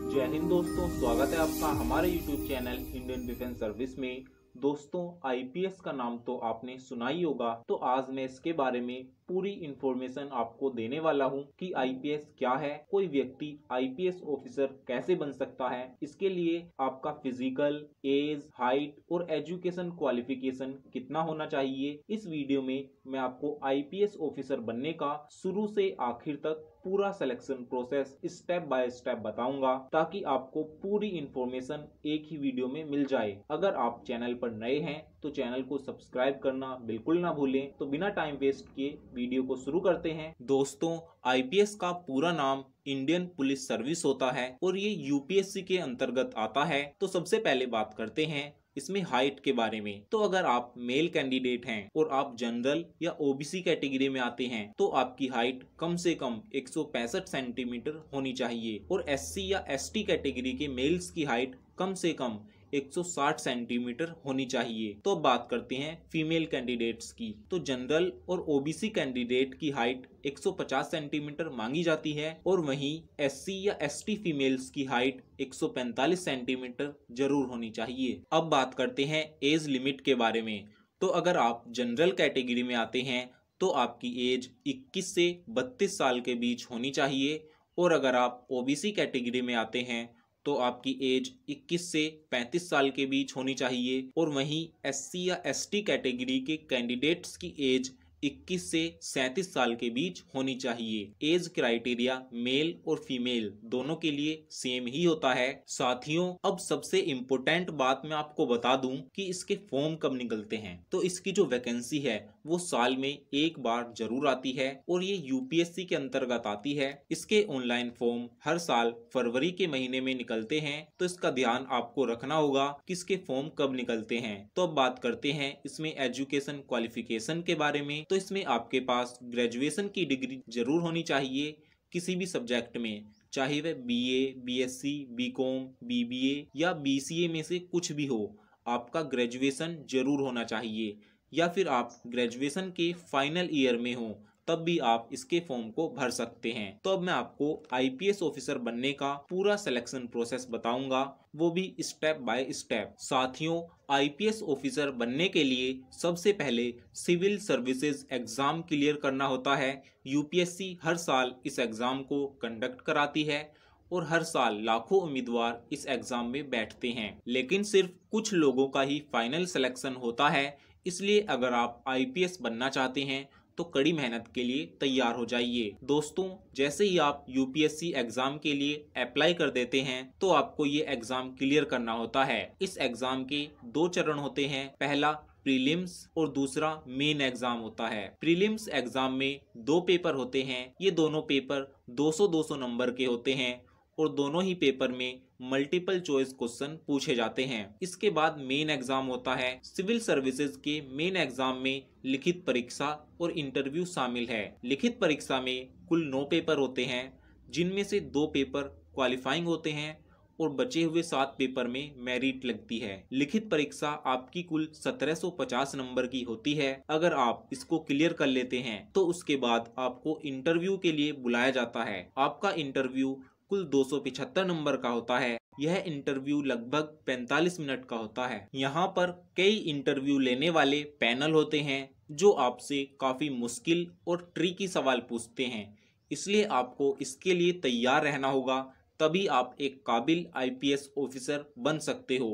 जय हिंद दोस्तों, स्वागत है आपका हमारे YouTube channel Indian defence service में। दोस्तों, आईपीएस का नाम तो आपने सुना ही होगा, तो आज मैं इसके बारे में पूरी इंफॉर्मेशन आपको देने वाला हूं कि आईपीएस क्या है, कोई व्यक्ति आईपीएस ऑफिसर कैसे बन सकता है, इसके लिए आपका फिजिकल, एज, हाइट और एजुकेशन क्वालिफिकेशन कितना होना चाहिए। इस वीडियो में मैं आपको आईपीएस ऑफिसर बनने का शुरू से आखिर तक पूरा selection process step by step बताऊंगा, ताकि आपको पूरी इंफॉर्मेशन एक ही वीडियो में मिल जाए। अगर आप चैनल पर नए हैं तो चैनल को सब्सक्राइब करना बिल्कुल ना भूलें। तो बिना टाइम वेस्ट किए वीडियो को शुरू करते हैं। दोस्तों, आईपीएस का पूरा नाम इंडियन पुलिस सर्विस होता है और ये यूपीएससी के अंतर्गत आता है। तो सबसे पहले बात करते हैं इसमें हाइट के बारे में। तो अगर आप मेल कैंडिडेट हैं और आप जनरल या ओबीसी कैटेगरी में आते हैं तो आपकी हाइट कम से कम 165 सेंटीमीटर होनी चाहिए और एससी या एसटी कैटेगरी के मेल्स की हाइट कम से कम 160 सेंटीमीटर होनी चाहिए। तो बात करते हैं फीमेल कैंडिडेट्स की। तो जनरल और ओबीसी कैंडिडेट की हाइट 150 सेंटीमीटर मांगी जाती है और वहीं एससी या एसटी फीमेल्स की हाइट 145 सेंटीमीटर जरूर होनी चाहिए। अब बात करते हैं एज लिमिट के बारे में। तो अगर आप जनरल कैटेगरी में आते हैं तो आपकी एज 21 से 32 साल के बीच होनी चाहिए और अगर आप ओबीसी कैटेगरी में आते हैं तो आपकी एज 21 से 35 साल के बीच होनी चाहिए और वहीं एससी या एसटी कैटेगरी के कैंडिडेट्स की एज 21 से 37 साल के बीच होनी चाहिए। एज क्राइटेरिया मेल और फीमेल दोनों के लिए सेम ही होता है। साथियों, अब सबसे इम्पोर्टेंट बात मैं आपको बता दूं कि इसके फॉर्म कब निकलते हैं। तो इसकी जो वैकेंसी है वो साल में एक बार जरूर आती है और ये यूपीएससी के अंतर्गत आती है। इसके ऑनलाइन फॉर्म हर साल फरवरी के महीने में निकलते हैं। तो इसका ध्यान आपको रखना होगा कि इसके फॉर्म कब निकलते हैं। तो अब बात करते हैं इसमें एजुकेशन क्वालिफिकेशन के बारे में। तो इसमें आपके पास ग्रेजुएशन की डिग्री जरूर होनी चाहिए किसी भी सब्जेक्ट में, चाहे वह बीए, बीएससी, बीकॉम, बीबीए या बीसीए में से कुछ भी हो। आपका ग्रेजुएशन जरूर होना चाहिए या फिर आप ग्रेजुएशन के फाइनल ईयर में हो तब भी आप इसके फॉर्म को भर सकते हैं। तो अब मैं आपको आईपीएस ऑफिसर बनने का पूरा सिलेक्शन प्रोसेस बताऊंगा, वो भी स्टेप बाय स्टेप। साथियों, आईपीएस ऑफिसर बनने के लिए सबसे पहले सिविल सर्विसेज एग्जाम क्लियर करना होता है। यूपीएससी हर साल इस एग्जाम को कंडक्ट कराती है और हर साल लाखों उम्मीदवार इस एग्जाम में बैठते हैं, लेकिन सिर्फ कुछ लोगों का ही फाइनल सिलेक्शन होता है। इसलिए अगर आप आईपीएस बनना चाहते हैं तो कड़ी मेहनत के लिए तैयार हो जाइए। दोस्तों, जैसे ही आप यूपीएससी एग्जाम के लिए अप्लाई कर देते हैं तो आपको ये एग्जाम क्लियर करना होता है। इस एग्जाम के 2 चरण होते हैं, पहला प्रीलिम्स और दूसरा मेन एग्जाम होता है। प्रीलिम्स एग्जाम में 2 पेपर होते हैं। ये दोनों पेपर 200-200 नंबर के होते हैं और दोनों ही पेपर में मल्टीपल चॉइस क्वेश्चन पूछे जाते हैं। इसके बाद मेन एग्जाम होता है। सिविल सर्विसेज के मेन एग्जाम में लिखित परीक्षा और इंटरव्यू शामिल है। लिखित परीक्षा में कुल 9 पेपर होते हैं, जिनमें से 2 पेपर क्वालिफाइंग होते हैं और बचे हुए 7 पेपर में मेरिट लगती है। लिखित परीक्षा आपकी कुल 1750 नंबर की होती है। अगर आप इसको क्लियर कर लेते हैं तो उसके बाद आपको इंटरव्यू के लिए बुलाया जाता है। आपका इंटरव्यू कुल 275 नंबर का होता है। यह इंटरव्यू लगभग 45 मिनट का होता है। यहाँ पर कई इंटरव्यू लेने वाले पैनल होते हैं जो आपसे काफी मुश्किल और ट्रिकी सवाल पूछते हैं, इसलिए आपको इसके लिए तैयार रहना होगा, तभी आप एक काबिल आईपीएस ऑफिसर बन सकते हो।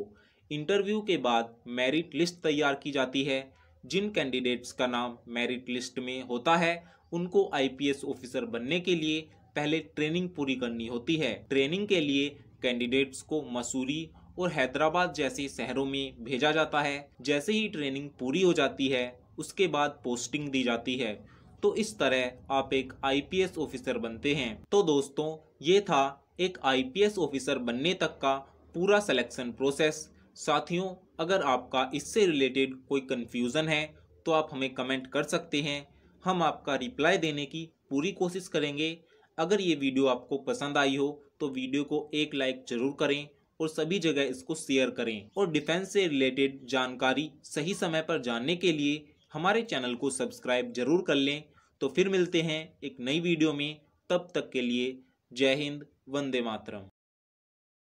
इंटरव्यू के बाद मेरिट लिस्ट तैयार की जाती है। जिन कैंडिडेट्स का नाम मेरिट लिस्ट में होता है उनको आईपीएस ऑफिसर बनने के लिए पहले ट्रेनिंग पूरी करनी होती है। ट्रेनिंग के लिए कैंडिडेट्स को मसूरी और हैदराबाद जैसे शहरों में भेजा जाता है। जैसे ही ट्रेनिंग पूरी हो जाती है उसके बाद पोस्टिंग दी जाती है। तो इस तरह आप एक आईपीएस ऑफिसर बनते हैं। तो दोस्तों, ये था एक आईपीएस ऑफिसर बनने तक का पूरा सिलेक्शन प्रोसेस। साथियों, अगर आपका इससे रिलेटेड कोई कंफ्यूजन है तो आप हमें कमेंट कर सकते हैं। हम आपका रिप्लाई देने की पूरी कोशिश करेंगे। अगर ये वीडियो आपको पसंद आई हो तो वीडियो को एक लाइक जरूर करें और सभी जगह इसको शेयर करें। और डिफेंस से रिलेटेड जानकारी सही समय पर जानने के लिए हमारे चैनल को सब्सक्राइब जरूर कर लें। तो फिर मिलते हैं एक नई वीडियो में, तब तक के लिए जय हिंद, वंदे मातरम।